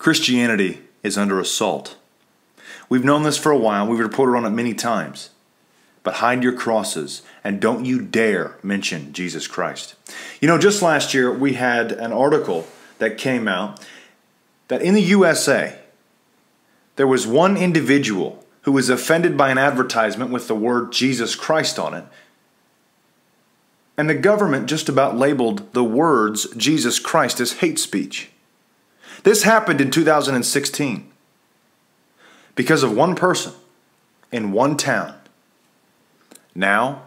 Christianity is under assault. We've known this for a while. We've reported on it many times. But hide your crosses and don't you dare mention Jesus Christ. You know, just last year we had an article that came out that in the USA, there was one individual who was offended by an advertisement with the word Jesus Christ on it. And the government just about labeled the words Jesus Christ as hate speech. This happened in 2016 because of one person in one town. Now,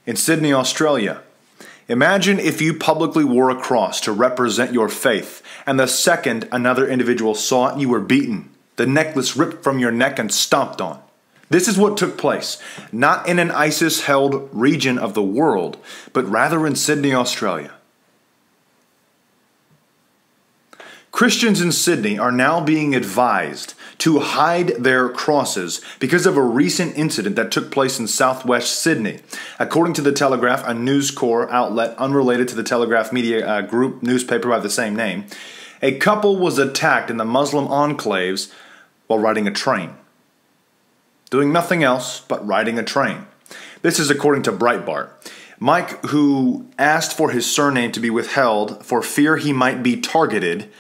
in Sydney, Australia, imagine if you publicly wore a cross to represent your faith, and the second another individual saw it, you were beaten, the necklace ripped from your neck and stomped on. This is what took place, not in an ISIS-held region of the world, but rather in Sydney, Australia. Christians in Sydney are now being advised to hide their crosses because of a recent incident that took place in southwest Sydney. According to The Telegraph, a News Corps outlet unrelated to the Telegraph Media Group newspaper by the same name, a couple was attacked in the Muslim enclaves while riding a train. Doing nothing else but riding a train. This is according to Breitbart. Mike, who asked for his surname to be withheld for fear he might be targeted.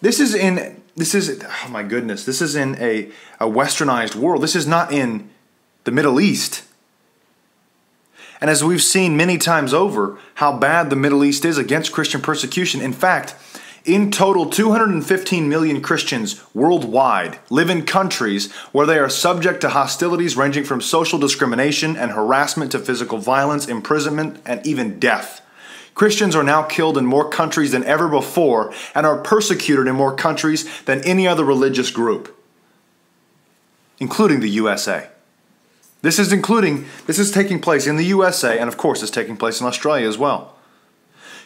This is in a westernized world. This is not in the Middle East. And as we've seen many times over, how bad the Middle East is against Christian persecution. In fact, in total, 215 million Christians worldwide live in countries where they are subject to hostilities ranging from social discrimination and harassment to physical violence, imprisonment, and even death. Christians are now killed in more countries than ever before and are persecuted in more countries than any other religious group, including the USA. This is taking place in the USA, and of course it's taking place in Australia as well.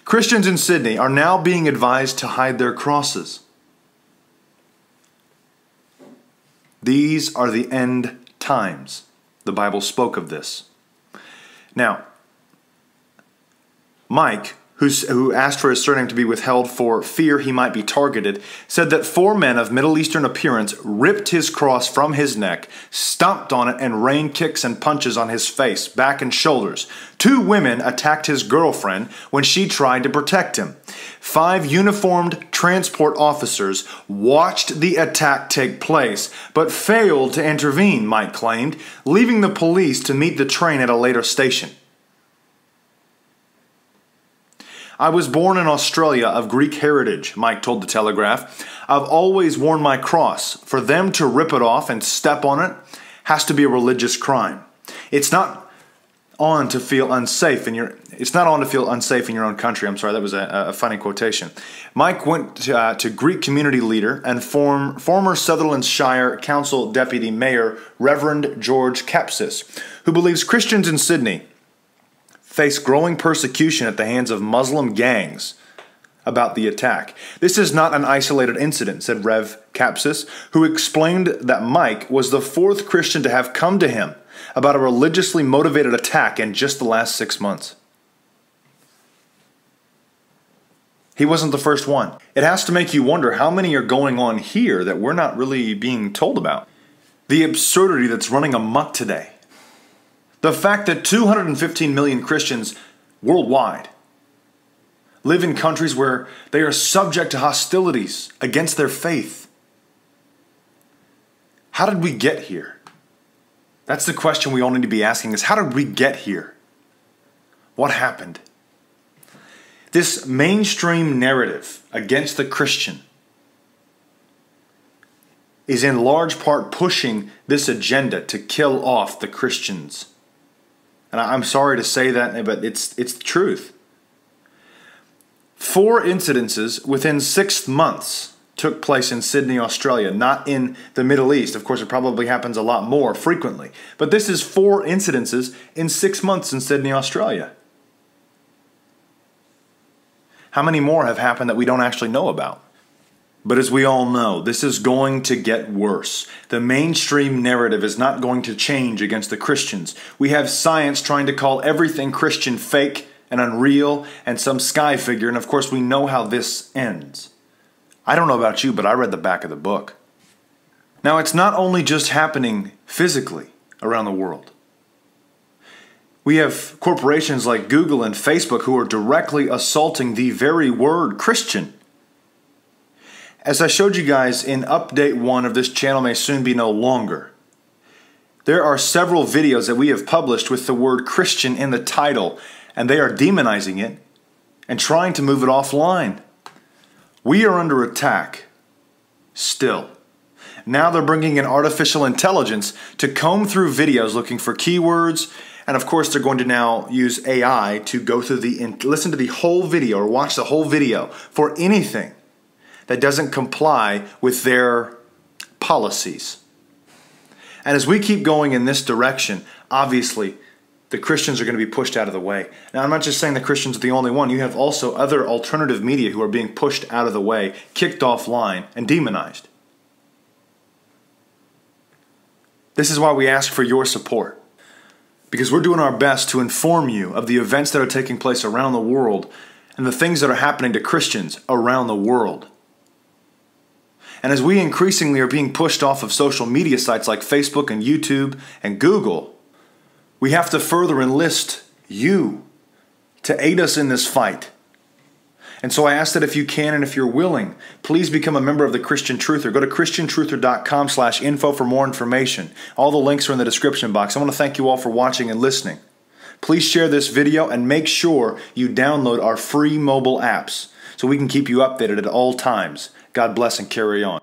Christians in Sydney are now being advised to hide their crosses. These are the end times. The Bible spoke of this. Now, Mike, who asked for his surname to be withheld for fear he might be targeted, said that 4 men of Middle Eastern appearance ripped his cross from his neck, stomped on it, and rained kicks and punches on his face, back, and shoulders. 2 women attacked his girlfriend when she tried to protect him. 5 uniformed transport officers watched the attack take place, but failed to intervene, Mike claimed, leaving the police to meet the train at a later station. I was born in Australia of Greek heritage, Mike told The Telegraph. I've always worn my cross. For them to rip it off and step on it has to be a religious crime. It's not on to feel unsafe in your own country. I'm sorry, that was a funny quotation. Mike went to Greek community leader and former Sutherland Shire Council Deputy Mayor Reverend George Kapsis, who believes Christians in Sydney face growing persecution at the hands of Muslim gangs about the attack. This is not an isolated incident, said Rev Kapsis, who explained that Mike was the 4th Christian to have come to him about a religiously motivated attack in just the last 6 months. He wasn't the first one. It has to make you wonder how many are going on here that we're not really being told about. The absurdity that's running amok today. The fact that 215 million Christians worldwide live in countries where they are subject to hostilities against their faith. How did we get here? That's the question we all need to be asking is, how did we get here? What happened? This mainstream narrative against the Christian is in large part pushing this agenda to kill off the Christians. And I'm sorry to say that, but it's the truth. 4 incidences within 6 months took place in Sydney, Australia, not in the Middle East. Of course, it probably happens a lot more frequently. But this is 4 incidences in 6 months in Sydney, Australia. How many more have happened that we don't actually know about? But as we all know, this is going to get worse. The mainstream narrative is not going to change against the Christians. We have science trying to call everything Christian fake and unreal and some sky figure, and of course we know how this ends. I don't know about you, but I read the back of the book. Now, it's not only just happening physically around the world. We have corporations like Google and Facebook who are directly assaulting the very word Christian. As I showed you guys in update 1 of this channel may soon be no longer, there are several videos that we have published with the word Christian in the title, and they are demonizing it and trying to move it offline. We are under attack still. Now they're bringing in artificial intelligence to comb through videos looking for keywords, and of course they're going to now use AI to go through listen to the whole video or watch the whole video for anything that doesn't comply with their policies. And as we keep going in this direction, obviously the Christians are going to be pushed out of the way. Now, I'm not just saying the Christians are the only one. You have also other alternative media who are being pushed out of the way, kicked offline, and demonized. This is why we ask for your support, because we're doing our best to inform you of the events that are taking place around the world and the things that are happening to Christians around the world. And as we increasingly are being pushed off of social media sites like Facebook and YouTube and Google, we have to further enlist you to aid us in this fight. And so I ask that if you can and if you're willing, please become a member of the Christian Truther. Go to christiantruther.com/info for more information. All the links are in the description box. I want to thank you all for watching and listening. Please share this video and make sure you download our free mobile apps so we can keep you updated at all times. God bless and carry on.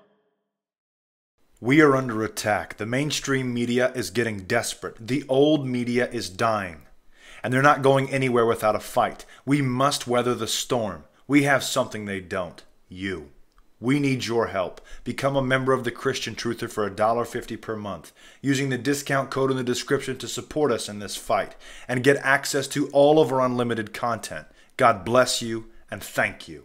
We are under attack. The mainstream media is getting desperate. The old media is dying. And they're not going anywhere without a fight. We must weather the storm. We have something they don't. You. We need your help. Become a member of the Christian Truther for $1.50 per month, using the discount code in the description to support us in this fight and get access to all of our unlimited content. God bless you and thank you.